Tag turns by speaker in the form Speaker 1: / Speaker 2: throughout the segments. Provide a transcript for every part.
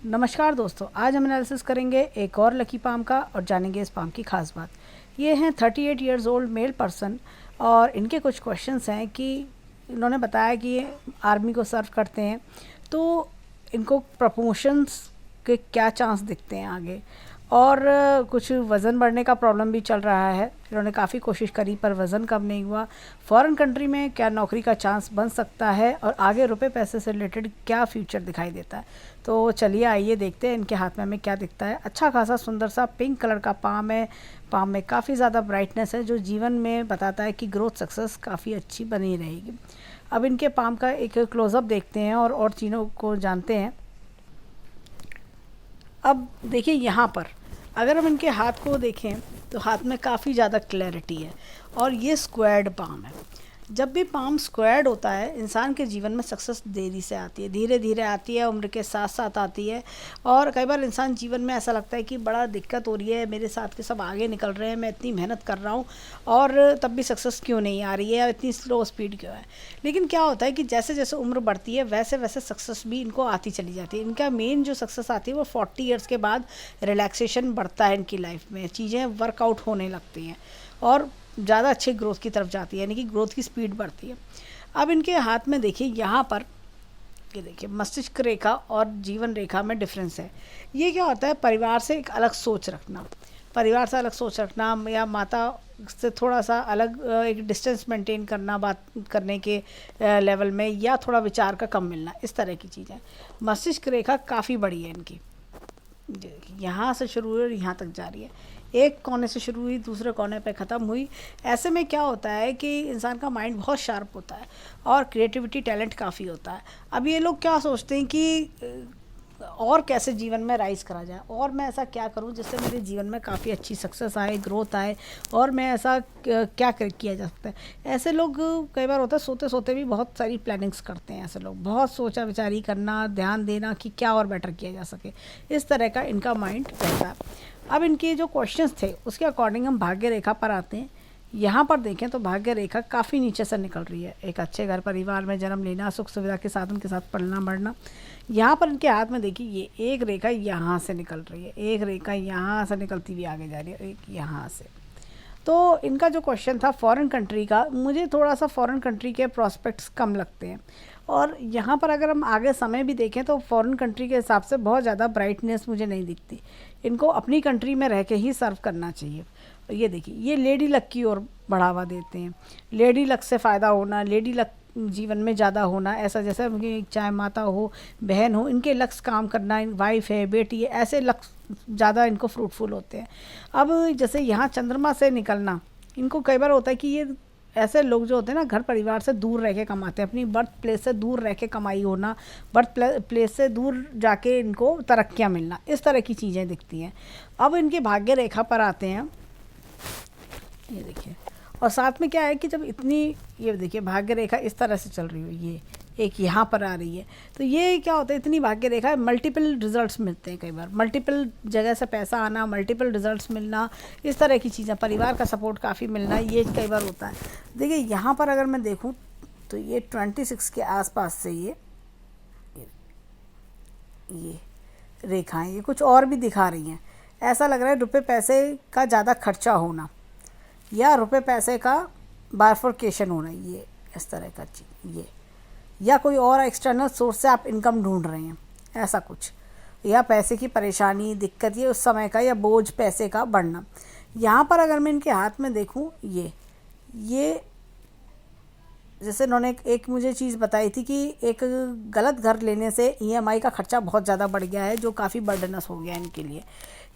Speaker 1: नमस्कार दोस्तों, आज हम एनालिसिस करेंगे एक और लकी पाम का और जानेंगे इस पाम की खास बात। ये हैं 38 ईयर्स ओल्ड मेल पर्सन और इनके कुछ क्वेश्चंस हैं कि इन्होंने बताया कि ये आर्मी को सर्व करते हैं, तो इनको प्रमोशंस के क्या चांस दिखते हैं आगे, और कुछ वज़न बढ़ने का प्रॉब्लम भी चल रहा है। इन्होंने काफ़ी कोशिश करी पर वज़न कम नहीं हुआ। फॉरेन कंट्री में क्या नौकरी का चांस बन सकता है और आगे रुपए पैसे से रिलेटेड क्या फ्यूचर दिखाई देता है। तो चलिए आइए देखते हैं इनके हाथ में हमें क्या दिखता है। अच्छा खासा सुंदर सा पिंक कलर का पाम है। पाम में काफ़ी ज़्यादा ब्राइटनेस है जो जीवन में बताता है कि ग्रोथ सक्सेस काफ़ी अच्छी बनी रहेगी। अब इनके पाम का एक क्लोज़अप देखते हैं और चीज़ों को जानते हैं। अब देखिए यहाँ पर अगर हम इनके हाथ को देखें तो हाथ में काफ़ी ज़्यादा क्लैरिटी है और ये स्क्वायर्ड पाम है। जब भी पाम स्क्वायर्ड होता है इंसान के जीवन में सक्सेस देरी से आती है, धीरे धीरे आती है, उम्र के साथ साथ आती है। और कई बार इंसान जीवन में ऐसा लगता है कि बड़ा दिक्कत हो रही है, मेरे साथ के सब आगे निकल रहे हैं, मैं इतनी मेहनत कर रहा हूँ और तब भी सक्सेस क्यों नहीं आ रही है, इतनी स्लो स्पीड क्यों है। लेकिन क्या होता है कि जैसे जैसे उम्र बढ़ती है वैसे वैसे सक्सेस भी इनको आती चली जाती है। इनका मेन जो सक्सेस आती है वो 40 ईयर्स के बाद रिलैक्सेशन बढ़ता है इनकी लाइफ में, चीज़ें वर्कआउट होने लगती हैं और ज़्यादा अच्छे ग्रोथ की तरफ जाती है, यानी कि ग्रोथ की स्पीड बढ़ती है। अब इनके हाथ में देखिए यहाँ पर ये देखिए मस्तिष्क रेखा और जीवन रेखा में डिफरेंस है। ये क्या होता है, परिवार से एक अलग सोच रखना, परिवार से अलग सोच रखना या माता से थोड़ा सा अलग एक डिस्टेंस मेंटेन करना बात करने के लेवल में, या थोड़ा विचार का कम मिलना, इस तरह की चीज़ें। मस्तिष्क रेखा काफ़ी बड़ी है इनकी, यहाँ से शुरू हुई और यहाँ तक जा रही है। एक कोने से शुरू हुई दूसरे कोने पे ख़त्म हुई। ऐसे में क्या होता है कि इंसान का माइंड बहुत शार्प होता है और क्रिएटिविटी टैलेंट काफ़ी होता है। अब ये लोग क्या सोचते हैं कि और कैसे जीवन में राइज़ करा जाए, और मैं ऐसा क्या करूं जिससे मेरे जीवन में काफ़ी अच्छी सक्सेस आए, ग्रोथ आए, और मैं ऐसा क्या किया जा सकता है। ऐसे लोग कई बार होता है सोते सोते भी बहुत सारी प्लानिंग्स करते हैं। ऐसे लोग बहुत सोचा विचारी करना, ध्यान देना कि क्या और बेटर किया जा सके, इस तरह का इनका माइंड रहता है। अब इनके जो क्वेश्चंस थे उसके अकॉर्डिंग हम भाग्य रेखा पर आते हैं। यहाँ पर देखें तो भाग्य रेखा काफ़ी नीचे से निकल रही है। एक अच्छे घर परिवार में जन्म लेना, सुख सुविधा के साधन के साथ पलना बढ़ना। यहाँ पर इनके हाथ में देखिए ये एक रेखा यहाँ से निकल रही है, एक रेखा यहाँ से निकलती हुई आगे जा रही है, एक यहाँ से। तो इनका जो क्वेश्चन था फॉरेन कंट्री का, मुझे थोड़ा सा फॉरेन कंट्री के प्रॉस्पेक्ट्स कम लगते हैं। और यहाँ पर अगर हम आगे समय भी देखें तो फॉरेन कंट्री के हिसाब से बहुत ज़्यादा ब्राइटनेस मुझे नहीं दिखती। इनको अपनी कंट्री में रह के ही सर्व करना चाहिए। ये देखिए ये लेडी लक की ओर बढ़ावा देते हैं, लेडी लक से फ़ायदा होना, लेडी लक जीवन में ज़्यादा होना, ऐसा जैसे उनकी चाहे माता हो, बहन हो, इनके लक्ष्य काम करना, वाइफ है, बेटी है, ऐसे लक्ष्य ज़्यादा इनको फ्रूटफुल होते हैं। अब जैसे यहाँ चंद्रमा से निकलना, इनको कई बार होता है कि ये ऐसे लोग जो होते हैं ना घर परिवार से दूर रह के कमाते हैं, अपनी बर्थ प्लेस से दूर रह के कमाई होना, बर्थ प्लेस से दूर जाके इनको तरक्कियाँ मिलना, इस तरह की चीज़ें दिखती हैं। अब इनके भाग्य रेखा पर आते हैं, ये देखिए, और साथ में क्या है कि जब इतनी, ये देखिए भाग्य रेखा इस तरह से चल रही है, ये एक यहाँ पर आ रही है, तो ये क्या होता है, इतनी भाग्य रेखा है, मल्टीपल रिजल्ट्स मिलते हैं। कई बार मल्टीपल जगह से पैसा आना, मल्टीपल रिजल्ट्स मिलना, इस तरह की चीज़ें, परिवार का सपोर्ट काफ़ी मिलना, ये कई बार होता है। देखिए यहाँ पर अगर मैं देखूँ तो ये 26 के आसपास से ये रेखाएं, ये कुछ और भी दिखा रही हैं। ऐसा लग रहा है रुपये पैसे का ज़्यादा खर्चा होना या रुपए पैसे का बाइफर्केशन होना, ये इस तरह का चीज़, ये या कोई और एक्सटर्नल सोर्स से आप इनकम ढूंढ रहे हैं, ऐसा कुछ, या पैसे की परेशानी, दिक्कत, ये उस समय का, या बोझ पैसे का बढ़ना। यहाँ पर अगर मैं इनके हाथ में देखूँ, ये जैसे इन्होंने एक मुझे चीज़ बताई थी कि एक गलत घर लेने से ईएमआई का खर्चा बहुत ज़्यादा बढ़ गया है, जो काफ़ी बर्डनस हो गया है इनके लिए।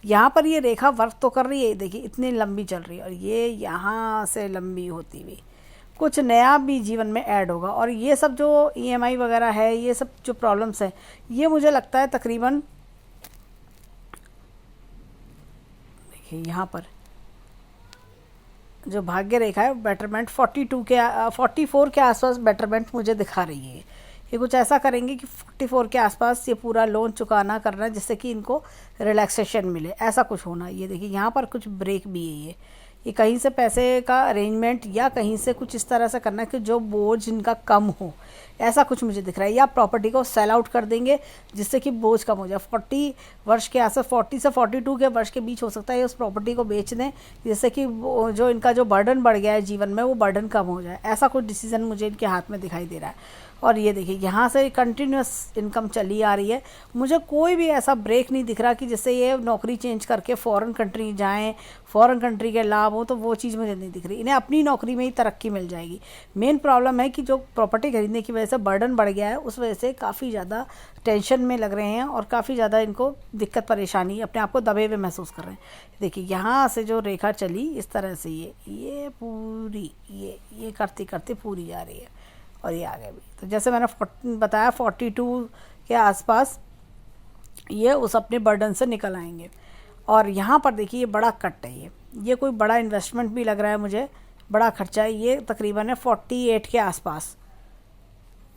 Speaker 1: यहाँ पर ये रेखा वर्क तो कर रही है, देखिए इतनी लंबी चल रही है, और ये यहाँ से लंबी होती हुई कुछ नया भी जीवन में ऐड होगा। और ये सब जो ईएमआई वगैरह है, ये सब जो प्रॉब्लम्स हैं, ये मुझे लगता है तकरीबन, देखिए यहाँ पर जो भाग्य रेखा है बेटरमेंट 44 के आसपास बेटरमेंट मुझे दिखा रही है। ये कुछ ऐसा करेंगे कि 44 के आसपास ये पूरा लोन चुकाना करना, जिससे कि इनको रिलैक्सेशन मिले, ऐसा कुछ होना। ये देखिए यहाँ पर कुछ ब्रेक भी है, ये कहीं से पैसे का अरेंजमेंट या कहीं से कुछ इस तरह से करना है कि जो बोझ इनका कम हो, ऐसा कुछ मुझे दिख रहा है। या प्रॉपर्टी को सेल आउट कर देंगे जिससे कि बोझ कम हो जाए। 40 वर्ष के आसपास, 40 से 42 के वर्ष के बीच हो सकता है उस प्रॉपर्टी को बेच दें जिससे कि जो इनका जो बर्डन बढ़ गया है जीवन में वो बर्डन कम हो जाए। ऐसा कुछ डिसीजन मुझे इनके हाथ में दिखाई दे रहा है। और ये देखिए यहाँ से कंटिन्यूस इनकम चली आ रही है। मुझे कोई भी ऐसा ब्रेक नहीं दिख रहा कि जिससे ये नौकरी चेंज करके फॉरेन कंट्री जाएं, फॉरेन कंट्री के लाभ हो, तो वो चीज़ मुझे नहीं दिख रही। इन्हें अपनी नौकरी में ही तरक्की मिल जाएगी। मेन प्रॉब्लम है कि जो प्रॉपर्टी खरीदने की वजह से बर्डन बढ़ गया है उस वजह से काफ़ी ज़्यादा टेंशन में लग रहे हैं और काफ़ी ज़्यादा इनको दिक्कत परेशानी, अपने आप को दबे हुए महसूस कर रहे हैं। देखिए यहाँ से जो रेखा चली इस तरह से ये पूरी ये करते करते पूरी जा रही है और ये आगे भी। तो जैसे मैंने बताया 42 के आसपास ये उस अपने बर्डन से निकल आएंगे। और यहाँ पर देखिए ये बड़ा कट है, ये कोई बड़ा इन्वेस्टमेंट भी लग रहा है मुझे, बड़ा खर्चा है। ये तकरीबन है 48 के आसपास,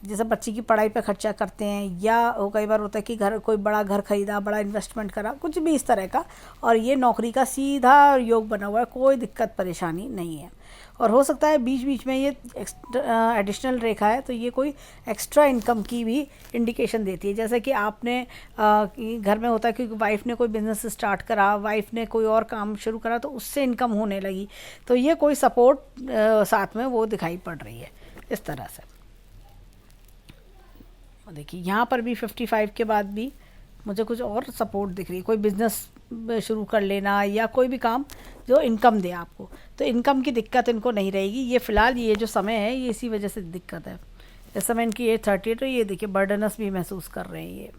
Speaker 1: जैसे बच्ची की पढ़ाई पे खर्चा करते हैं या वो कई बार होता है कि कोई बड़ा घर खरीदा, बड़ा इन्वेस्टमेंट करा, कुछ भी इस तरह का। और ये नौकरी का सीधा योग बना हुआ है, कोई दिक्कत परेशानी नहीं है। और हो सकता है बीच बीच में ये एडिशनल रेखा है तो ये कोई एक्स्ट्रा इनकम की भी इंडिकेशन देती है। जैसे कि आपने घर में होता है कि वाइफ ने कोई बिज़नेस स्टार्ट करा, वाइफ ने कोई और काम शुरू करा तो उससे इनकम होने लगी, तो ये कोई सपोर्ट साथ में वो दिखाई पड़ रही है इस तरह से। देखिए यहाँ पर भी 55 के बाद भी मुझे कुछ और सपोर्ट दिख रही है। कोई बिज़नेस शुरू कर लेना या कोई भी काम जो इनकम दे आपको, तो इनकम की दिक्कत इनको नहीं रहेगी। ये फ़िलहाल ये जो समय है ये इसी वजह से दिक्कत है। इस समय इनकी एज 38, तो ये देखिए बर्डनस भी महसूस कर रहे हैं।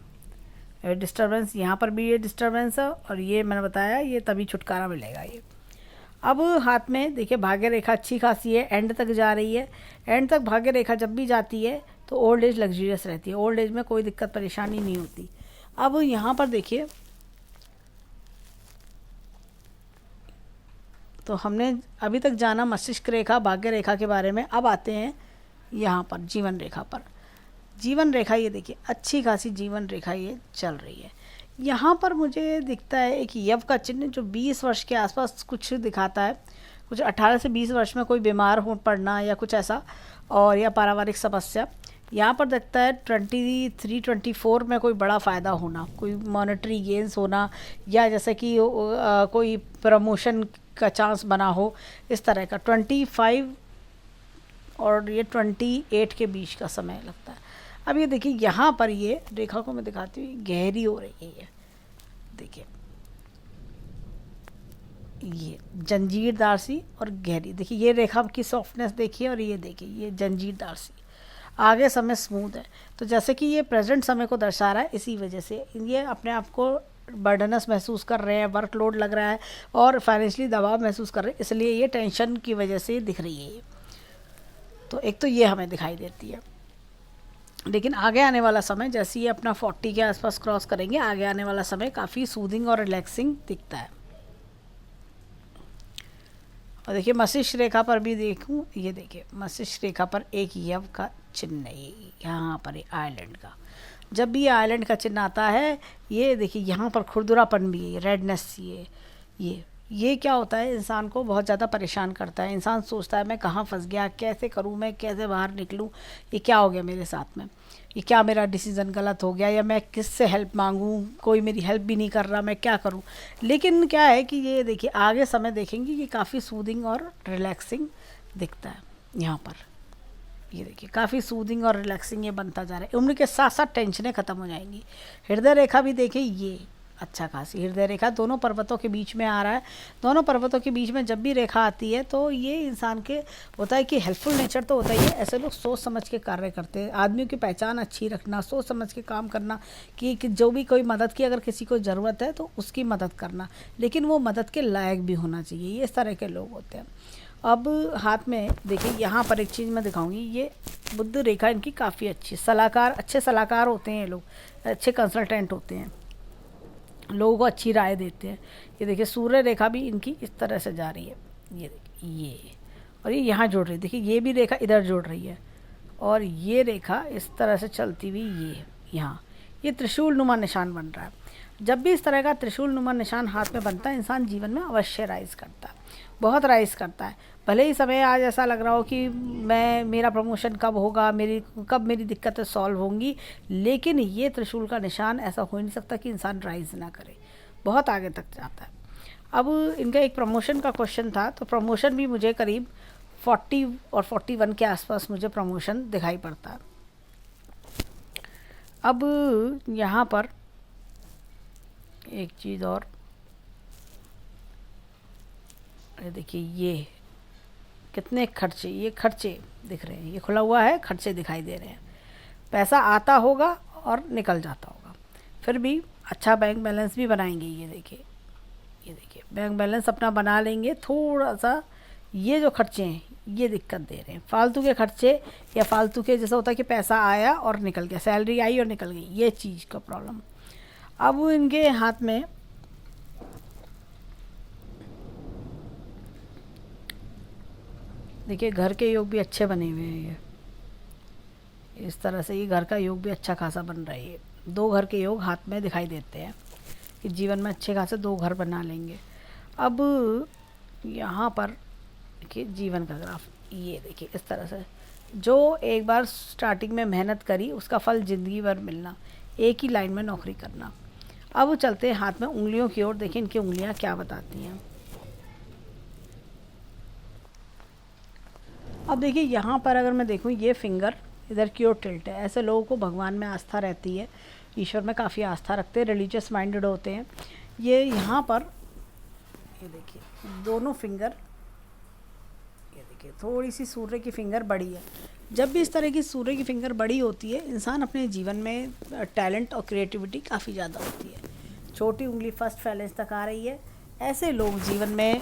Speaker 1: ये डिस्टर्बेंस, यहाँ पर भी ये डिस्टर्बेंस है और ये मैंने बताया ये तभी छुटकारा मिलेगा। ये अब हाथ में देखिए भाग्य रेखा अच्छी खासी है, एंड तक जा रही है। एंड तक भाग्य रेखा जब भी जाती है तो ओल्ड एज लग्जरियस रहती है, ओल्ड एज में कोई दिक्कत परेशानी नहीं होती। अब यहाँ पर देखिए तो हमने अभी तक जाना मस्तिष्क रेखा, भाग्य रेखा के बारे में। अब आते हैं यहाँ पर जीवन रेखा पर। जीवन रेखा ये देखिए अच्छी खासी जीवन रेखा ये चल रही है। यहाँ पर मुझे दिखता है एक यव का चिन्ह जो 20 वर्ष के आसपास कुछ दिखाता है, कुछ 18 से 20 वर्ष में कोई बीमार हो पड़ना या कुछ ऐसा, और या पारिवारिक समस्या। यहाँ पर दिखता है 23-24 में कोई बड़ा फ़ायदा होना, कोई मॉनेटरी गेंस होना, या जैसे कि कोई प्रमोशन का चांस बना हो इस तरह का। 25 और ये 28 के बीच का समय लगता है। अब ये देखिए यहाँ पर ये रेखा को मैं दिखाती हूँ, गहरी हो रही है ये देखिए, ये जंजीरदार सी और गहरी। देखिए ये रेखा की सॉफ्टनेस देखिए, और ये देखिए ये जंजीरदार सी, आगे समय स्मूथ है। तो जैसे कि ये प्रेजेंट समय को दर्शा रहा है, इसी वजह से ये अपने आप को बर्डनस महसूस कर रहे हैं, वर्कलोड लग रहा है और फाइनेंशियली दबाव महसूस कर रहे हैं, इसलिए ये टेंशन की वजह से दिख रही है ये। तो एक तो ये हमें दिखाई देती है। लेकिन आगे आने वाला समय जैसे ये अपना 40 के आसपास क्रॉस करेंगे, आगे आने वाला समय काफ़ी सूदिंग और रिलैक्सिंग दिखता है। और देखिए मस्तिष्क रेखा पर भी देखूं, ये देखिए मस्तिष्क रेखा पर एक यव का चिन्ह है यहाँ पर, आयरलैंड का। जब भी आयरलैंड का चिन्ह आता है ये देखिए यहाँ पर खुरदुरापन भी है, रेडनेस ये क्या होता है, इंसान को बहुत ज़्यादा परेशान करता है। इंसान सोचता है मैं कहाँ फंस गया, कैसे करूँ, मैं कैसे बाहर निकलूँ, ये क्या हो गया मेरे साथ में, ये क्या मेरा डिसीज़न गलत हो गया, या मैं किससे हेल्प मांगूँ, कोई मेरी हेल्प भी नहीं कर रहा, मैं क्या करूँ। लेकिन क्या है कि ये देखिए आगे समय देखेंगे कि काफ़ी सूदिंग और रिलैक्सिंग दिखता है यहाँ पर। ये देखिए काफ़ी सूदिंग और रिलैक्सिंग ये बनता जा रहा है। उम्र के साथ साथ टेंशनें ख़त्म हो जाएंगी। हृदय रेखा भी देखिए ये अच्छा खासी हृदय रेखा दोनों पर्वतों के बीच में आ रहा है। दोनों पर्वतों के बीच में जब भी रेखा आती है तो ये इंसान के होता है कि हेल्पफुल नेचर तो होता ही है। ऐसे लोग सोच समझ के कार्य करते हैं। आदमियों की पहचान अच्छी रखना, सोच समझ के काम करना, कि जो भी कोई मदद की अगर किसी को ज़रूरत है तो उसकी मदद करना, लेकिन वो मदद के लायक भी होना चाहिए। ये इस तरह के लोग होते हैं। अब हाथ में देखिए यहाँ पर एक चीज़ मैं दिखाऊंगी, ये बुध रेखा इनकी काफ़ी अच्छी, सलाहकार, अच्छे सलाहकार होते हैं ये लोग, अच्छे कंसल्टेंट होते हैं, लोगों को अच्छी राय देते हैं। ये देखिए सूर्य रेखा भी इनकी इस तरह से जा रही है, ये देखिए ये, और ये यहाँ जोड़ रही है। देखिए ये भी रेखा इधर जोड़ रही है और ये रेखा इस तरह से चलती हुई ये यहाँ, ये त्रिशूल नुमा निशान बन रहा है। जब भी इस तरह का त्रिशूल नुमा निशान हाथ में बनता है, इंसान जीवन में अवश्य राइज करता है। बहुत राइज करता है। भले ही समय आज ऐसा लग रहा हो कि मेरा प्रमोशन कब होगा, मेरी दिक्कतें सॉल्व होंगी, लेकिन ये त्रिशूल का निशान ऐसा हो नहीं सकता कि इंसान राइज ना करे, बहुत आगे तक जाता है। अब इनका एक प्रमोशन का क्वेश्चन था, तो प्रमोशन भी मुझे करीब 40 और 41 के आसपास मुझे प्रमोशन दिखाई पड़ता है। अब यहाँ पर एक चीज़ और, देखिए ये कितने खर्चे, ये खर्चे दिख रहे हैं, ये खुला हुआ है, खर्चे दिखाई दे रहे हैं। पैसा आता होगा और निकल जाता होगा, फिर भी अच्छा बैंक बैलेंस भी बनाएंगे। ये देखिए बैंक बैलेंस अपना बना लेंगे। थोड़ा सा ये जो खर्चे हैं ये दिक्कत दे रहे हैं, फालतू के खर्चे, या फालतू के जैसा होता है कि पैसा आया और निकल गया, सैलरी आई और निकल गई, ये चीज़ का प्रॉब्लम। अब इनके हाथ में देखिए घर के योग भी अच्छे बने हुए हैं। ये इस तरह से ये घर का योग भी अच्छा खासा बन रहा है। 2 घर के योग हाथ में दिखाई देते हैं कि जीवन में अच्छे खासे 2 घर बना लेंगे। अब यहाँ पर देखिए जीवन का ग्राफ, ये देखिए इस तरह से, जो एक बार स्टार्टिंग में मेहनत करी उसका फल ज़िंदगी भर मिलना, एक ही लाइन में नौकरी करना। अब चलते हैं हाथ में उंगलियों की ओर, देखिए इनकी उंगलियाँ क्या बताती हैं। अब देखिए यहाँ पर अगर मैं देखूँ, ये फिंगर इधर की ओर टिल्ट है। ऐसे लोगों को भगवान में आस्था रहती है, ईश्वर में काफ़ी आस्था रखते हैं, रिलीजियस माइंडेड होते हैं। ये यहाँ पर ये देखिए दोनों फिंगर, ये देखिए थोड़ी सी सूर्य की फिंगर बड़ी है। जब भी इस तरह की सूर्य की फिंगर बड़ी होती है, इंसान अपने जीवन में टैलेंट और क्रिएटिविटी काफ़ी ज़्यादा होती है। छोटी उंगली फर्स्ट फैलेंस तक आ रही है। ऐसे लोग जीवन में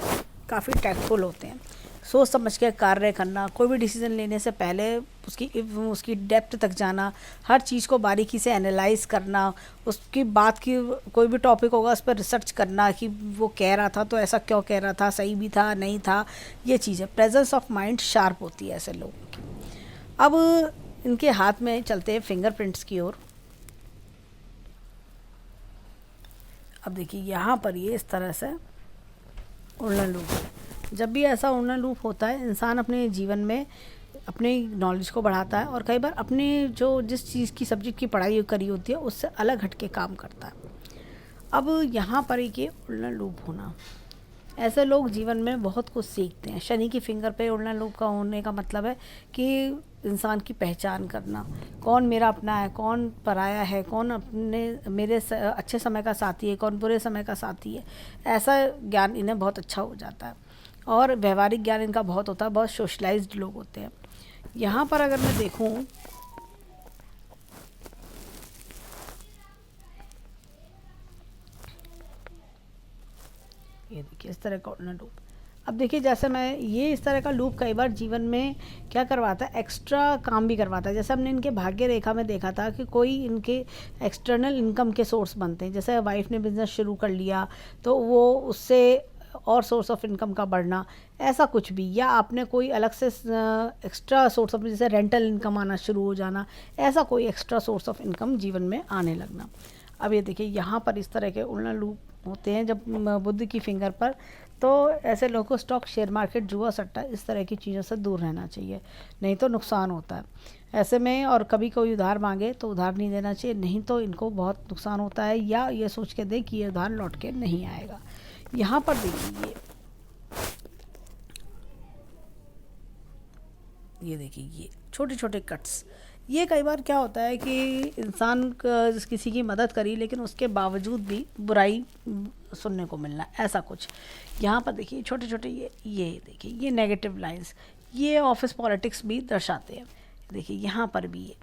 Speaker 1: काफ़ी टैक्टफुल होते हैं, सोच समझ के कार्य करना, कोई भी डिसीजन लेने से पहले उसकी डेप्थ तक जाना, हर चीज़ को बारीकी से एनालाइज करना, उसकी बात की कोई भी टॉपिक होगा उस पर रिसर्च करना कि वो कह रहा था तो ऐसा क्यों कह रहा था, सही भी था नहीं था, ये चीज़ है। प्रेजेंस ऑफ माइंड शार्प होती है ऐसे लोगों की। अब इनके हाथ में चलते हैं फिंगरप्रिंट्स की ओर। अब देखिए यहाँ पर ये इस तरह से उड़न लूप है। जब भी ऐसा उड़न लूप होता है, इंसान अपने जीवन में अपने नॉलेज को बढ़ाता है और कई बार अपने जिस चीज़ की सब्जेक्ट की पढ़ाई करी होती है उससे अलग हट के काम करता है। अब यहाँ पर एक ये उड़न लूप होना, ऐसे लोग जीवन में बहुत कुछ सीखते हैं। शनि की फिंगर पे उड़न लूप का होने का मतलब है कि इंसान की पहचान करना, कौन मेरा अपना है, कौन पराया है, कौन मेरे अच्छे समय का साथी है, कौन बुरे समय का साथी है। ऐसा ज्ञान इन्हें बहुत अच्छा हो जाता है और व्यवहारिक ज्ञान इनका बहुत होता है, बहुत सोशलाइज्ड लोग होते हैं। यहाँ पर अगर मैं देखूँ, ये देखिए इस तरह का उड़न लूप। अब देखिए जैसे मैं ये इस तरह का लूप कई बार जीवन में क्या करवाता है, एक्स्ट्रा काम भी करवाता है। जैसे हमने इनके भाग्य रेखा में देखा था कि कोई इनके एक्सटर्नल इनकम के सोर्स बनते हैं। जैसे वाइफ ने बिजनेस शुरू कर लिया तो वो उससे और सोर्स ऑफ इनकम का बढ़ना, ऐसा कुछ भी, या आपने कोई अलग से एक्स्ट्रा सोर्स ऑफ, जैसे रेंटल इनकम आना शुरू हो जाना, ऐसा कोई एक्स्ट्रा सोर्स ऑफ इनकम जीवन में आने लगना। अब ये देखिए यहाँ पर इस तरह के उड़न लूप होते हैं जब बुध की फिंगर पर। तो ऐसे लोगों को स्टॉक, शेयर मार्केट, जुआ सट्टा, इस तरह की चीज़ों से दूर रहना चाहिए, नहीं तो नुकसान होता है ऐसे में। और कभी कोई उधार मांगे तो उधार नहीं देना चाहिए, नहीं तो इनको बहुत नुकसान होता है, या ये सोच के दें कि ये उधार लौट के नहीं आएगा। यहाँ पर देखिए ये देखिए ये छोटे छोटे कट्स, ये कई बार क्या होता है कि इंसान किसी की मदद करी लेकिन उसके बावजूद भी बुराई सुनने को मिलना, ऐसा कुछ। यहाँ पर देखिए छोटे छोटे ये देखिए ये नेगेटिव लाइंस, ये ऑफिस पॉलिटिक्स भी दर्शाते हैं। देखिए यहाँ पर भी ये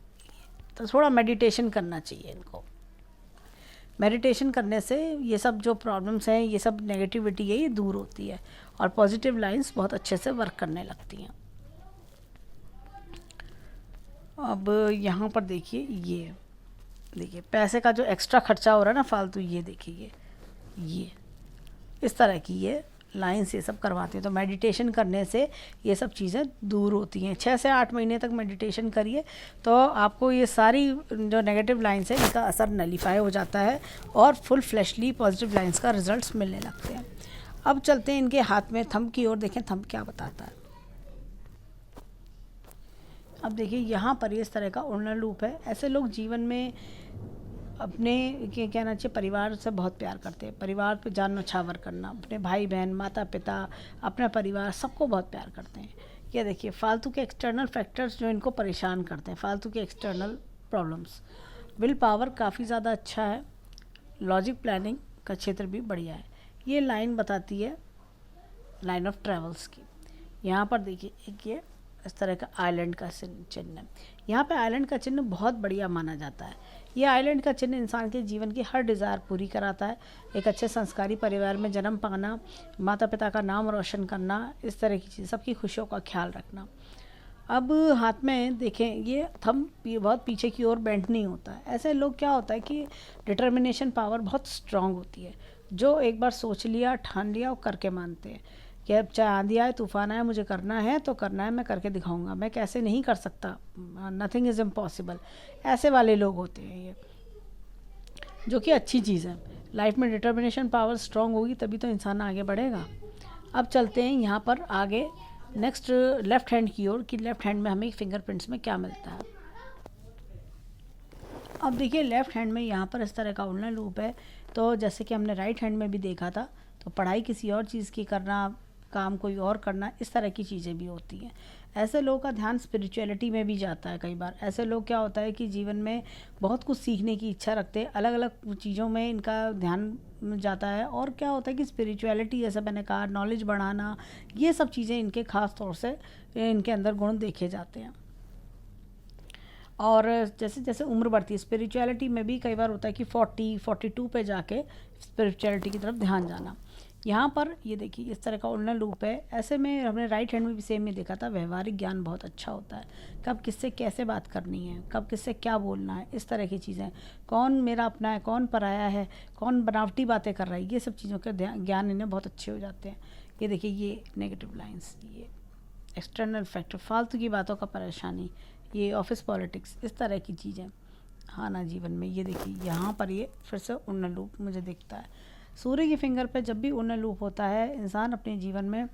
Speaker 1: तो थोड़ा मेडिटेशन करना चाहिए इनको। मेडिटेशन करने से ये सब जो प्रॉब्लम्स हैं, ये सब नेगेटिविटी है, ये दूर होती है और पॉजिटिव लाइंस बहुत अच्छे से वर्क करने लगती हैं। अब यहाँ पर देखिए ये देखिए पैसे का जो एक्स्ट्रा खर्चा हो रहा है ना फालतू, ये देखिए ये इस तरह की ये लाइंस ये सब करवाते हैं। तो मेडिटेशन करने से ये सब चीज़ें दूर होती हैं। 6 से 8 महीने तक मेडिटेशन करिए तो आपको ये सारी जो नेगेटिव लाइंस है इनका असर नलीफाई हो जाता है और फुल फ्लैशली पॉजिटिव लाइंस का रिजल्ट्स मिलने लगते हैं। अब चलते हैं इनके हाथ में थंब की ओर, देखें थंब क्या बताता है। अब देखिए यहाँ पर इस तरह का उड़ना लूप है। ऐसे लोग जीवन में अपने क्या कहना चाहिए, परिवार से बहुत प्यार करते हैं, परिवार पे जान नछावर करना, अपने भाई बहन, माता पिता, अपना परिवार, सबको बहुत प्यार करते हैं। ये देखिए फालतू के एक्सटर्नल फैक्टर्स जो इनको परेशान करते हैं, फालतू के एक्सटर्नल प्रॉब्लम्स। विल पावर काफ़ी ज़्यादा अच्छा है, लॉजिक प्लानिंग का क्षेत्र भी बढ़िया है। ये लाइन बताती है लाइन ऑफ ट्रेवल्स की। यहाँ पर देखिए एक ये इस तरह का आइलैंड का चिन्ह है। यहाँ पे आइलैंड का चिन्ह बहुत बढ़िया माना जाता है। ये आइलैंड का चिन्ह इंसान के जीवन की हर डिज़ायर पूरी कराता है। एक अच्छे संस्कारी परिवार में जन्म पाना, माता पिता का नाम रोशन करना, इस तरह की चीज़, सबकी खुशियों का ख्याल रखना। अब हाथ में देखें ये थंब बहुत पीछे की ओर बेंड नहीं होता है। ऐसे लोग क्या होता है कि डिटर्मिनेशन पावर बहुत स्ट्रांग होती है, जो एक बार सोच लिया, ठान लिया और करके मानते हैं कि अब चाहे आंधी आए तूफान आए, मुझे करना है तो करना है, मैं करके दिखाऊंगा, मैं कैसे नहीं कर सकता, नथिंग इज़ इम्पॉसिबल। ऐसे वाले लोग होते हैं ये, जो कि अच्छी चीज़ है। लाइफ में डिटर्मिनेशन पावर स्ट्रांग होगी तभी तो इंसान आगे बढ़ेगा। अब चलते हैं यहाँ पर आगे नेक्स्ट लेफ़्ट हैंड की ओर कि लेफ़्ट हैंड में हमें फिंगरप्रिंट्स में क्या मिलता है। अब देखिए लेफ़्ट हैंड में यहाँ पर इस तरह का उड़ना लूप है। तो जैसे कि हमने राइट हैंड में भी देखा था, तो पढ़ाई किसी और चीज़ की करना, काम कोई और करना, इस तरह की चीज़ें भी होती हैं। ऐसे लोगों का ध्यान स्पिरिचुअलिटी में भी जाता है। कई बार ऐसे लोग क्या होता है कि जीवन में बहुत कुछ सीखने की इच्छा रखते हैं, अलग अलग चीज़ों में इनका ध्यान जाता है। और क्या होता है कि स्पिरिचुअलिटी, जैसे मैंने कहा, नॉलेज बढ़ाना, ये सब चीज़ें इनके ख़ास तौर से इनके अंदर गुण देखे जाते हैं। और जैसे जैसे उम्र बढ़ती है, स्पिरिचुअलिटी में भी कई बार होता है कि 40-42 पे जाके स्पिरिचुअलिटी की तरफ ध्यान जाना। यहाँ पर ये देखिए इस तरह का उड़ना लूप है। ऐसे में हमने राइट हैंड में भी सेम ही देखा था, व्यवहारिक ज्ञान बहुत अच्छा होता है, कब किससे कैसे बात करनी है, कब किससे क्या बोलना है, इस तरह की चीज़ें, कौन मेरा अपना है, कौन पराया है, कौन बनावटी बातें कर रहा है, ये सब चीज़ों के ज्ञान इन्हें बहुत अच्छे हो जाते हैं। ये देखिए ये नेगेटिव लाइन्स, ये एक्सटर्नल फैक्टर, फालतू की बातों का परेशानी, ये ऑफिस पॉलिटिक्स, इस तरह की चीज़ें हाँ ना जीवन में। ये देखिए यहाँ पर ये फिर से उड़ना लूप मुझे दिखता है। सूर्य की फिंगर पे जब भी उड़ना लूप होता है, इंसान अपने जीवन में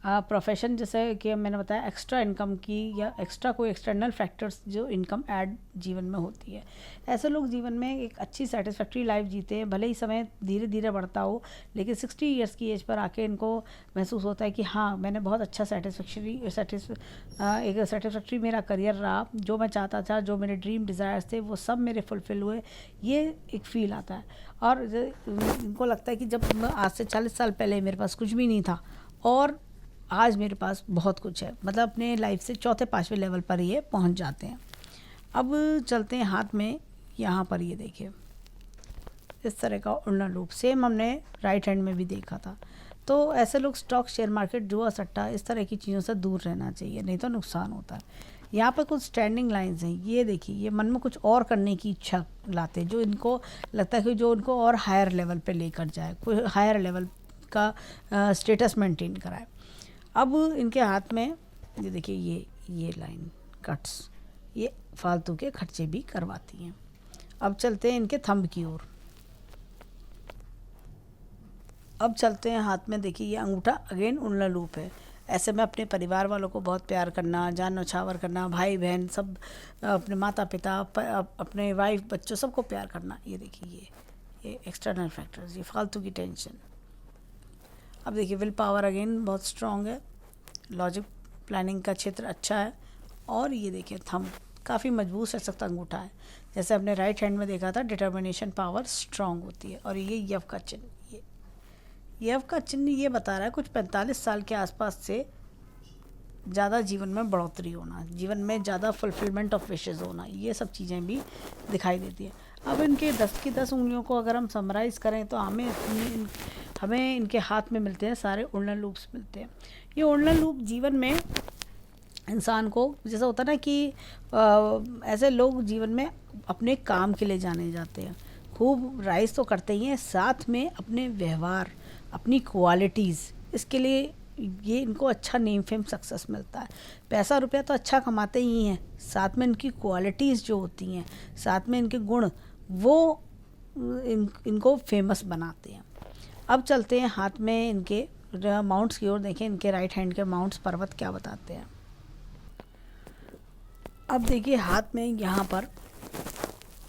Speaker 1: प्रोफेशन, जैसे कि मैंने बताया, एक्स्ट्रा इनकम की या एक्स्ट्रा कोई एक्सटर्नल फैक्टर्स जो इनकम ऐड जीवन में होती है। ऐसे लोग जीवन में एक अच्छी सेटिस्फैक्ट्री लाइफ जीते हैं, भले ही समय धीरे धीरे बढ़ता हो, लेकिन 60 ईयर्स की एज पर आके इनको महसूस होता है कि हाँ मैंने बहुत अच्छा एक सेटिस्फैक्ट्री मेरा करियर रहा, जो मैं चाहता था, जो मेरे ड्रीम डिज़ायर्स थे वो सब मेरे फुलफ़िल हुए, ये एक फ़ील आता है। और इनको लगता है कि जब आज से 40 साल पहले मेरे पास कुछ भी नहीं था और आज मेरे पास बहुत कुछ है, मतलब अपने लाइफ से चौथे पाँचवें लेवल पर ये पहुंच जाते हैं। अब चलते हैं हाथ में, यहाँ पर ये देखिए इस तरह का उड़ना लूप, सेम हमने राइट हैंड में भी देखा था। तो ऐसे लोग स्टॉक, शेयर मार्केट, जुआ सट्टा, इस तरह की चीज़ों से दूर रहना चाहिए, नहीं तो नुकसान होता है। यहाँ पर कुछ स्टैंडिंग लाइंस हैं, ये देखिए, ये मन में कुछ और करने की इच्छा लाते हैं, जो इनको लगता है कि जो उनको और हायर लेवल पे लेकर जाए, कोई हायर लेवल का स्टेटस मेंटेन कराए। अब इनके हाथ में ये देखिए ये लाइन कट्स, ये फालतू के खर्चे भी करवाती हैं। अब चलते हैं इनके थंब की ओर। अब चलते हैं हाथ में, देखिए ये अंगूठा अगेन उड़ना लूप है। ऐसे में अपने परिवार वालों को बहुत प्यार करना, जान नौछावर करना, भाई बहन सब, अपने माता पिता, अपने वाइफ, बच्चों, सबको प्यार करना। ये देखिए ये एक्सटर्नल फैक्टर्स, ये फालतू की टेंशन। अब देखिए विल पावर अगेन बहुत स्ट्रॉन्ग है, लॉजिक प्लानिंग का क्षेत्र अच्छा है। और ये देखिए थंब काफ़ी मजबूत रह सकता अंगूठा है, जैसे हमने राइट हैंड में देखा था, डिटर्मिनेशन पावर स्ट्रॉन्ग होती है। और ये यव का चिन्ह, यव का चिन्ह ये बता रहा है कुछ 45 साल के आसपास से ज़्यादा जीवन में बढ़ोतरी होना, जीवन में ज़्यादा फुलफिलमेंट ऑफ विशेज़ होना, ये सब चीज़ें भी दिखाई देती है। अब इनके 10 की 10 उंगलियों को अगर हम समराइज़ करें तो हमें इनके हाथ में मिलते हैं सारे उड़ना लूप्स मिलते हैं। ये उड़ना लूप जीवन में इंसान को, जैसा होता है ना कि ऐसे लोग जीवन में अपने काम के लिए जाने जाते हैं, खूब राइज तो करते ही हैं, साथ में अपने व्यवहार, अपनी क्वालिटीज़, इसके लिए ये इनको अच्छा नेम फेम सक्सेस मिलता है। पैसा रुपया तो अच्छा कमाते ही हैं, साथ में इनकी क्वालिटीज़ जो होती हैं, साथ में इनके गुण, वो इनको फेमस बनाते हैं। अब चलते हैं हाथ में इनके माउंट्स की ओर। देखें इनके राइट हैंड के माउंट्स पर्वत क्या बताते हैं। अब देखिए हाथ में यहाँ पर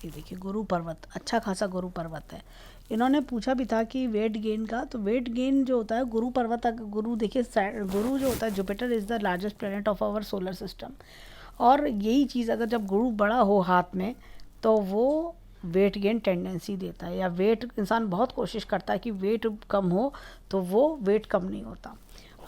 Speaker 1: ये देखिए गुरु पर्वत, अच्छा खासा गुरु पर्वत है। इन्होंने पूछा भी था कि वेट गेन का, तो वेट गेन जो होता है गुरु पर्वत, गुरु देखिए गुरु जो होता है, Jupiter is the largest planet of our solar system. और यही चीज़ अगर जब गुरु बड़ा हो हाथ में तो वो वेट गेन टेंडेंसी देता है, या वेट, इंसान बहुत कोशिश करता है कि वेट कम हो तो वो वेट कम नहीं होता।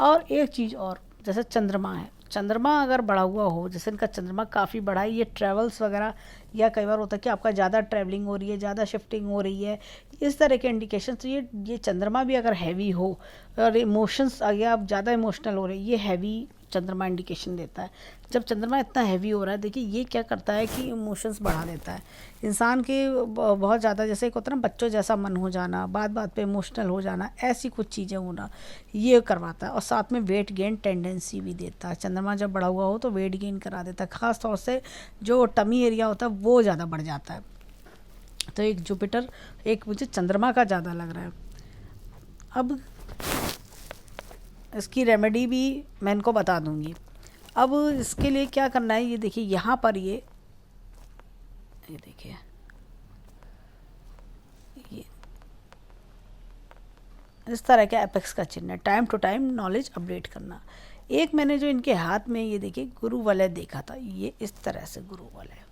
Speaker 1: और एक चीज़ और, जैसे चंद्रमा है, चंद्रमा अगर बढ़ा हुआ हो, जैसे इनका चंद्रमा काफ़ी बड़ा है, ये ट्रैवल्स वगैरह, या कई बार होता है कि आपका ज़्यादा ट्रैवलिंग हो रही है, ज़्यादा शिफ्टिंग हो रही है, इस तरह के इंडिकेशन। तो ये चंद्रमा भी अगर हैवी हो और इमोशंस आगे आप ज़्यादा इमोशनल हो रहे हैं, ये हैवी चंद्रमा इंडिकेशन देता है। जब चंद्रमा इतना हैवी हो रहा है, देखिए ये क्या करता है कि इमोशंस बढ़ा देता है इंसान के बहुत ज़्यादा। जैसे एक होता है ना बच्चों जैसा मन हो जाना, बात बात पे इमोशनल हो जाना, ऐसी कुछ चीज़ें होना ये करवाता है। और साथ में वेट गेन टेंडेंसी भी देता है। चंद्रमा जब बढ़ा हुआ हो तो वेट गेन करा देता है, ख़ास तौर से जो टमी एरिया होता है वो ज़्यादा बढ़ जाता है। तो एक जुपिटर, एक मुझे चंद्रमा का ज़्यादा लग रहा है। अब इसकी रेमेडी भी मैं इनको बता दूंगी। अब इसके लिए क्या करना है, ये देखिए यहाँ पर ये देखिए ये इस तरह के एपेक्स का चिन्ह है। Time to time knowledge update करना। एक मैंने जो इनके हाथ में ये देखिए गुरु वलय देखा था, ये इस तरह से गुरु वलय,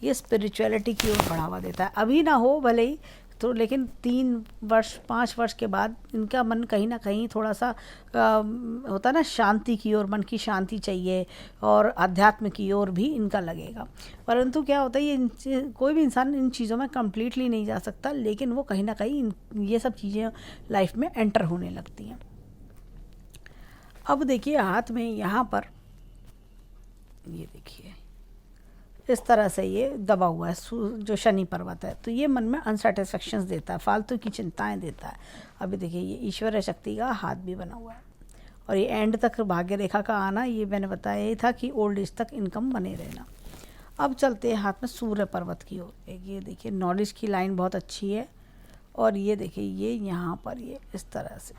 Speaker 1: ये स्पिरिचुअलिटी की ओर बढ़ावा देता है। अभी ना हो भले ही तो, लेकिन 3 वर्ष 5 वर्ष के बाद इनका मन कहीं ना कहीं थोड़ा सा होता है ना शांति की ओर, मन की शांति चाहिए और अध्यात्म की ओर भी इनका लगेगा। परंतु क्या होता है, ये कोई भी इंसान इन चीज़ों में कम्प्लीटली नहीं जा सकता, लेकिन वो कहीं ना कहीं ये सब चीज़ें लाइफ में एंटर होने लगती हैं। अब देखिए हाथ में यहाँ पर ये देखिए इस तरह से ये दबा हुआ है जो शनि पर्वत है, तो ये मन में अनसेटिस्फैक्शंस देता है, फालतू की चिंताएं देता है। अभी देखिए ये ईश्वरीय शक्ति का हाथ भी बना हुआ है। और ये एंड तक भाग्य रेखा का आना, ये मैंने बताया ही था कि ओल्ड एज तक इनकम बने रहना। अब चलते हैं हाथ में सूर्य पर्वत की ओर। ये देखिए नॉलेज की लाइन बहुत अच्छी है। और ये देखिए ये यहाँ पर ये इस तरह से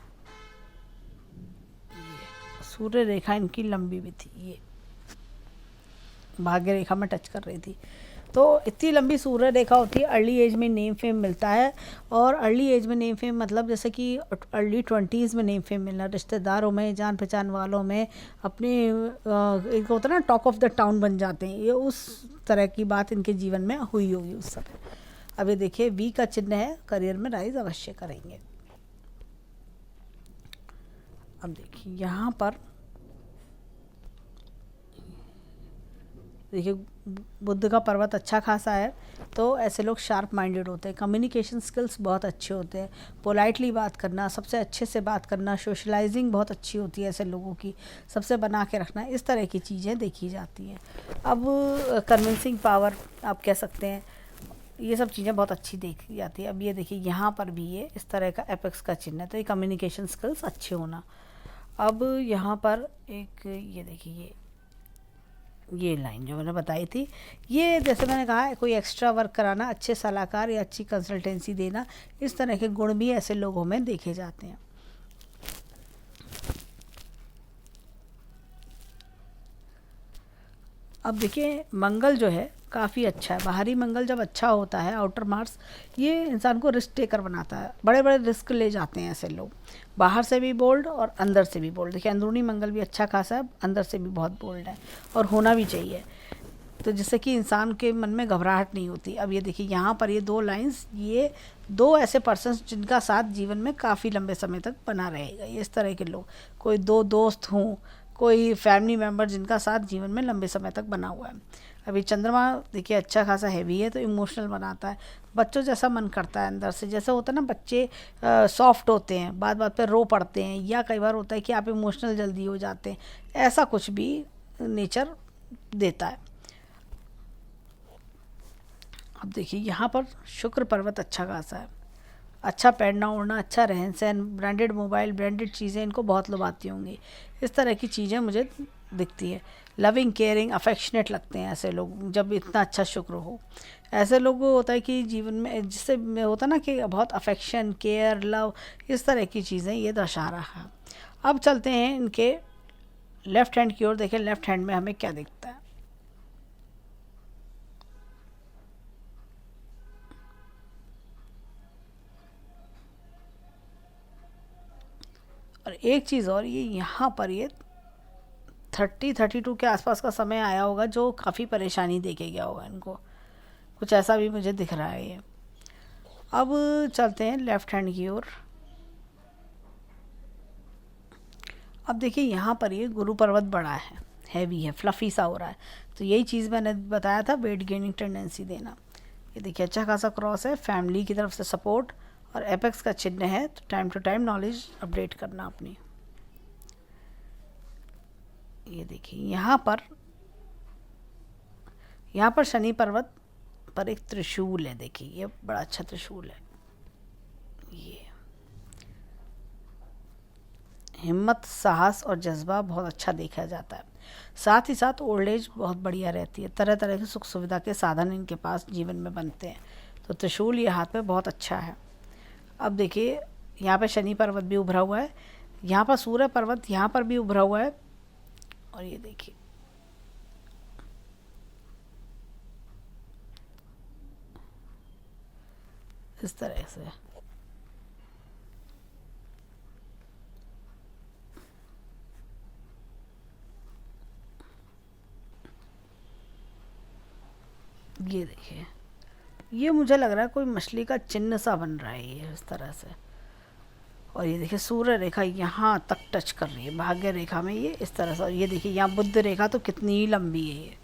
Speaker 1: सूर्य रेखा इनकी लंबी भी थी, ये भाग्य रेखा में टच कर रही थी। तो इतनी लंबी सूर्य रेखा होती है, अर्ली एज में नेम फेम मिलता है। और अर्ली एज में नेम फेम मतलब जैसे कि अर्ली 20s में नेम फेम मिलना, रिश्तेदारों में, जान पहचान वालों में, अपने एक होता है ना टॉक ऑफ द टाउन बन जाते हैं, ये उस तरह की बात इनके जीवन में हुई होगी उस समय। अब ये देखिए वी का चिन्ह है, करियर में राइज अवश्य करेंगे। अब देखिए यहाँ पर देखिए बुद्ध का पर्वत अच्छा खासा है, तो ऐसे लोग शार्प माइंडेड होते हैं, कम्युनिकेशन स्किल्स बहुत अच्छे होते हैं, पोलाइटली बात करना, सबसे अच्छे से बात करना, सोशलाइजिंग बहुत अच्छी होती है ऐसे लोगों की, सबसे बना के रखना, इस तरह की चीज़ें देखी जाती हैं। अब कन्विंसिंग पावर आप कह सकते हैं, ये सब चीज़ें बहुत अच्छी देखी जाती है। अब ये देखिए यहाँ पर भी ये इस तरह का एपेक्स का चिन्ह है, तो ये कम्युनिकेशन स्किल्स अच्छे होना। अब यहाँ पर एक ये देखिए ये लाइन जो मैंने बताई थी, ये जैसे मैंने कहा कोई एक्स्ट्रा वर्क कराना, अच्छे सलाहकार या अच्छी कंसल्टेंसी देना, इस तरह के गुण भी ऐसे लोगों में देखे जाते हैं। अब देखिए मंगल जो है काफ़ी अच्छा है, बाहरी मंगल जब अच्छा होता है, आउटर मार्स, ये इंसान को रिस्क टेकर बनाता है, बड़े बड़े रिस्क ले जाते हैं ऐसे लोग, बाहर से भी बोल्ड और अंदर से भी बोल्ड। देखिए अंदरूनी मंगल भी अच्छा खासा है, अंदर से भी बहुत बोल्ड है, और होना भी चाहिए, तो जिससे कि इंसान के मन में घबराहट नहीं होती। अब ये देखिए यहाँ पर ये 2 लाइंस, ये 2 ऐसे पर्सन्स जिनका साथ जीवन में काफ़ी लंबे समय तक बना रहेगा, ये इस तरह के लोग, कोई 2 दोस्त हों, कोई फैमिली मेम्बर जिनका साथ जीवन में लंबे समय तक बना हुआ है। अभी चंद्रमा देखिए अच्छा खासा हैवी है, तो इमोशनल बनाता है, बच्चों जैसा मन करता है अंदर से, जैसे होता है ना बच्चे सॉफ्ट होते हैं, बात बात पे रो पड़ते हैं, या कई बार होता है कि आप इमोशनल जल्दी हो जाते हैं, ऐसा कुछ भी नेचर देता है। अब देखिए यहाँ पर शुक्र पर्वत अच्छा खासा है, अच्छा पहनना ओढ़ना, अच्छा रहन सहन, ब्रांडेड मोबाइल, ब्रांडेड चीज़ें इनको बहुत लुभाती होंगी, इस तरह की चीज़ें मुझे दिखती है। लविंग, केयरिंग, अफेक्शनेट लगते हैं ऐसे लोग जब इतना अच्छा शुक्र हो। ऐसे लोगों को होता है कि जीवन में जिससे में होता है ना कि बहुत अफेक्शन, केयर, लव, इस तरह की चीज़ें ये दर्शा रहा है। अब चलते हैं इनके लेफ्ट हैंड की ओर। देखें लेफ्ट हैंड में हमें क्या दिखता है। और एक चीज़ और, ये यहाँ पर ये 30-32 के आसपास का समय आया होगा जो काफ़ी परेशानी देके गया होगा इनको, कुछ ऐसा भी मुझे दिख रहा है ये। अब चलते हैं लेफ्ट हैंड की ओर। अब देखिए यहाँ पर ये गुरु पर्वत बड़ा है, हैवी है, फ्लफ़ी सा हो रहा है। तो यही चीज़ मैंने बताया था, वेट गेनिंग टेंडेंसी देना। ये देखिए अच्छा खासा क्रॉस है, फैमिली की तरफ से सपोर्ट और एपेक्स का चिन्ह है। तो time to time knowledge update करना अपनी। ये देखिए यहाँ पर शनि पर्वत पर एक त्रिशूल है। देखिए ये बड़ा अच्छा त्रिशूल है। ये हिम्मत, साहस और जज्बा बहुत अच्छा देखा जाता है। साथ ही साथ ओल्ड एज बहुत बढ़िया रहती है। तरह तरह की सुख सुविधा के साधन इनके पास जीवन में बनते हैं। तो त्रिशूल ये हाथ में बहुत अच्छा है। अब देखिए यहाँ पे शनि पर्वत भी उभरा हुआ है, यहाँ पर सूर्य पर्वत यहाँ पर भी उभरा हुआ है। और ये देखिए इस तरह से ये देखिए, ये मुझे लग रहा है कोई मछली का चिन्ह सा बन रहा है ये इस तरह से। और ये देखिए सूर्य रेखा यहाँ तक टच कर रही है भाग्य रेखा में, ये इस तरह से। और ये देखिए यहाँ बुध रेखा तो कितनी लंबी है ये।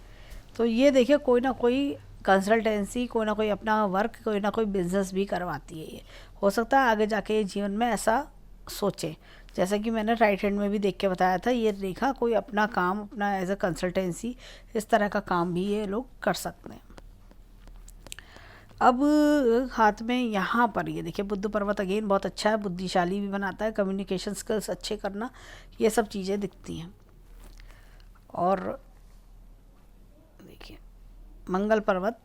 Speaker 1: तो ये देखिए कोई ना कोई कंसल्टेंसी, कोई ना कोई अपना वर्क, कोई ना कोई बिजनेस भी करवाती है ये। हो सकता है आगे जाके ये जीवन में ऐसा सोचे। जैसा कि मैंने राइट हैंड में भी देख के बताया था, ये रेखा कोई अपना काम, अपना एज अ कंसल्टेंसी, इस तरह का काम भी ये लोग कर सकते हैं। अब हाथ में यहाँ पर ये देखिए बुद्ध पर्वत अगेन बहुत अच्छा है, बुद्धिशाली भी बनाता है, कम्युनिकेशन स्किल्स अच्छे करना, ये सब चीज़ें दिखती हैं। और देखिए मंगल पर्वत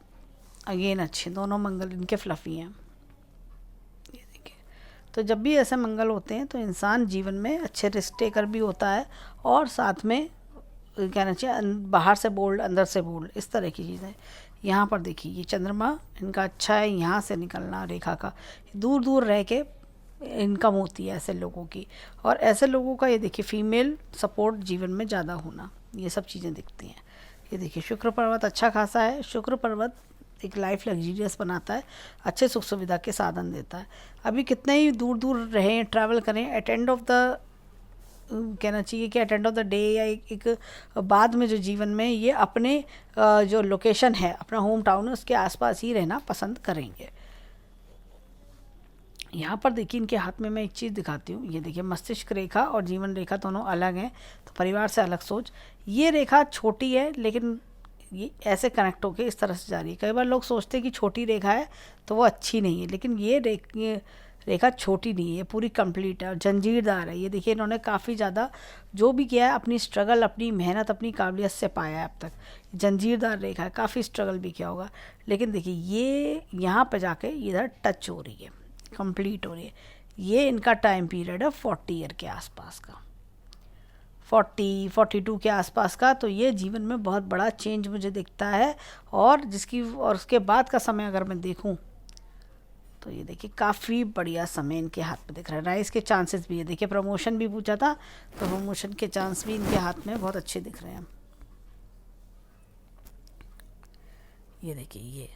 Speaker 1: अगेन अच्छे, दोनों मंगल इनके फ्लफ़ी हैं। ये देखिए, तो जब भी ऐसे मंगल होते हैं तो इंसान जीवन में अच्छे रिस्क टेकर भी होता है और साथ में कहना चाहिए बाहर से बोल्ड अंदर से बोल्ड, इस तरह की चीज़ें। यहाँ पर देखिए ये चंद्रमा इनका अच्छा है, यहाँ से निकलना रेखा का, दूर दूर रह के इनकम होती है ऐसे लोगों की। और ऐसे लोगों का ये देखिए फीमेल सपोर्ट जीवन में ज़्यादा होना, ये सब चीज़ें दिखती हैं। ये देखिए शुक्र पर्वत अच्छा खासा है। शुक्र पर्वत एक लाइफ लग्जीरियस बनाता है, अच्छे सुख सुविधा के साधन देता है। अभी कितने ही दूर दूर रहें, ट्रैवल करें, एट एंड ऑफ द कहना चाहिए कि at end of the day या एक बाद में जो जीवन में ये अपने जो लोकेशन है, अपना होम टाउन है, उसके आसपास ही रहना पसंद करेंगे। यहाँ पर देखिए इनके हाथ में मैं एक चीज़ दिखाती हूँ। ये देखिए मस्तिष्क रेखा और जीवन रेखा दोनों अलग हैं, तो परिवार से अलग सोच। ये रेखा छोटी है लेकिन ये ऐसे कनेक्ट होके इस तरह से जा रही है। कई बार लोग सोचते हैं कि छोटी रेखा है तो वो अच्छी नहीं है, लेकिन ये रेखा छोटी नहीं है, ये पूरी कंप्लीट है और जंजीरदार है। ये देखिए इन्होंने काफ़ी ज़्यादा जो भी किया है अपनी स्ट्रगल, अपनी मेहनत, अपनी काबिलियत से पाया है अब तक। जंजीरदार रेखा है, काफ़ी स्ट्रगल भी किया होगा, लेकिन देखिए ये यहाँ पे जाके इधर टच हो रही है, कंप्लीट हो रही है। ये इनका टाइम पीरियड है 40 ईयर के आसपास का, 40-42 के आसपास का। तो ये जीवन में बहुत बड़ा चेंज मुझे दिखता है। और उसके बाद का समय अगर मैं देखूं तो ये देखिए काफ़ी बढ़िया समय इनके हाथ में दिख रहा है। राइज के चांसेस भी है। देखिए प्रमोशन भी पूछा था, तो प्रमोशन के चांस भी इनके हाथ में बहुत अच्छे दिख रहे हैं। ये देखिए ये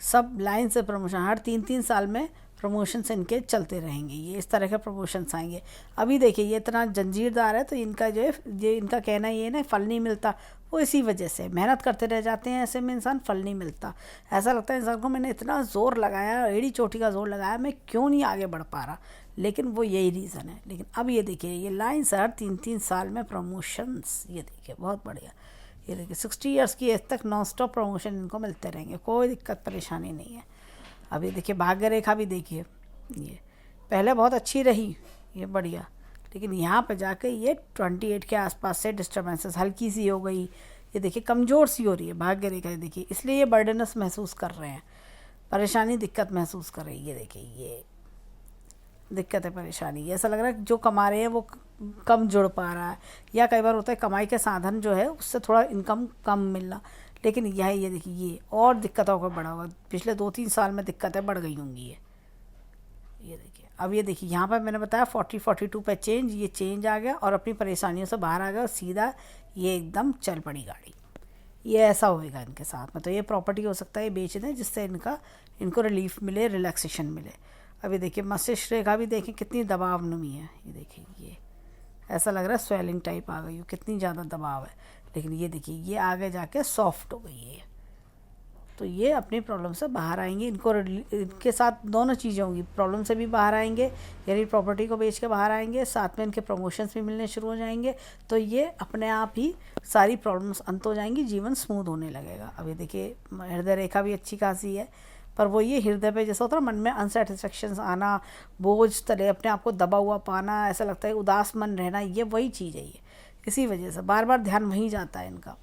Speaker 1: सब लाइन से प्रमोशन, हर 3-3 साल में प्रमोशंस इनके चलते रहेंगे। ये इस तरह के प्रमोशंस आएंगे। अभी देखिए ये इतना जंजीरदार है, तो इनका जो है, ये इनका कहना ये है ना, फल नहीं मिलता, वो इसी वजह से मेहनत करते रह जाते हैं। ऐसे में इंसान फल नहीं मिलता। ऐसा लगता है इंसान को मैंने इतना ज़ोर लगाया, एड़ी चोटी का ज़ोर लगाया, मैं क्यों नहीं आगे बढ़ पा रहा, लेकिन वो यही रीज़न है। लेकिन अब ये देखिए ये लाइन से हर 3-3 साल में प्रमोशंस, ये देखिए बहुत बढ़िया। ये देखिए 60 ईयर्स की एज तक नॉन स्टॉप प्रमोशन इनको मिलते रहेंगे, कोई दिक्कत परेशानी नहीं है। अब ये देखिए भाग्य रेखा भी देखिए, ये पहले बहुत अच्छी रही, ये बढ़िया, लेकिन यहाँ पे जाके ये 28 के आसपास से डिस्टर्बेंसेस हल्की सी हो गई, ये देखिए कमज़ोर सी हो रही है भाग्य रेखा, ये देखिए, इसलिए ये बर्डनस महसूस कर रहे हैं, परेशानी दिक्कत महसूस कर रही है। ये देखिए ये दिक्कत है, परेशानी, ऐसा लग रहा है जो कमा रहे हैं वो कम जुड़ पा रहा है, या कई बार होता है कमाई के साधन जो है उससे थोड़ा इनकम कम मिलना। लेकिन यह ये देखिए ये और दिक्कतों का बढ़ा हुआ, पिछले 2-3 साल में दिक्कतें बढ़ गई होंगी ये देखिए। अब ये देखिए यहाँ पर मैंने बताया 40-42 पे चेंज, ये चेंज आ गया और अपनी परेशानियों से बाहर आ गया और सीधा ये एकदम चल पड़ी गाड़ी। ये ऐसा होएगा इनके साथ में। तो ये प्रॉपर्टी हो सकता है ये बेच दें जिससे इनको रिलीफ मिले, रिलैक्सेशन मिले। अभी देखिए मस्तिष्क रेखा भी देखिए कितनी दबाव नमी है, ये देखिए ये ऐसा लग रहा है स्वेलिंग टाइप आ गई हो, कितनी ज़्यादा दबाव है। लेकिन ये देखिए ये आगे जाके सॉफ्ट हो गई है, तो ये अपनी प्रॉब्लम से बाहर आएंगे। इनके साथ दोनों चीज़ें होंगी, प्रॉब्लम से भी बाहर आएंगे, यानी प्रॉपर्टी को बेच के बाहर आएंगे, साथ में इनके प्रमोशंस भी मिलने शुरू हो जाएंगे। तो ये अपने आप ही सारी प्रॉब्लम्स अंत हो जाएंगी, जीवन स्मूथ होने लगेगा। अभी देखिए हृदय रेखा भी अच्छी खासी है, पर वो ये हृदय पे जैसा होता है मन में अनसेटिस्फेक्शन आना, बोझ तले अपने आप को दबा हुआ पाना, ऐसा लगता है उदास मन रहना, ये वही चीज़ है। ये इसी वजह से बार बार ध्यान वहीं जाता है इनका।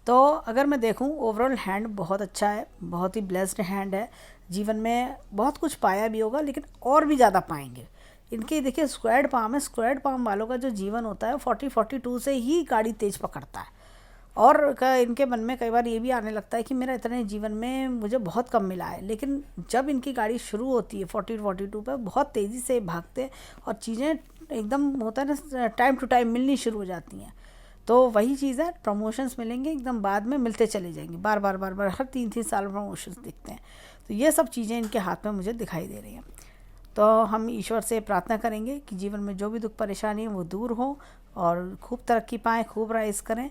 Speaker 1: तो अगर मैं देखूं ओवरऑल हैंड बहुत अच्छा है, बहुत ही ब्लेस्ड हैंड है, जीवन में बहुत कुछ पाया भी होगा लेकिन और भी ज़्यादा पाएंगे। इनके देखिए स्क्वायर्ड पाम है, स्क्वायर्ड पाम वालों का जो जीवन होता है 40-42 से ही गाड़ी तेज पकड़ता है। और इनके मन में कई बार ये भी आने लगता है कि मेरा इतने जीवन में मुझे बहुत कम मिला है, लेकिन जब इनकी गाड़ी शुरू होती है 40-42 पर बहुत तेज़ी से भागते और चीज़ें एकदम होता है ना टाइम टू टाइम मिलनी शुरू हो जाती हैं। तो वही चीज़ है, प्रमोशंस मिलेंगे एकदम बाद में, मिलते चले जाएंगे बार बार हर 3-3 साल में प्रमोशंस दिखते हैं। तो ये सब चीज़ें इनके हाथ में मुझे दिखाई दे रही हैं। तो हम ईश्वर से प्रार्थना करेंगे कि जीवन में जो भी दुख परेशानी है वो दूर हो और खूब तरक्की पाएँ, खूब राइज करें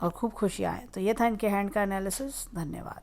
Speaker 1: और खूब खुशियाँ आएँ। तो ये था इनके हैंड का एनालिसिस। धन्यवाद।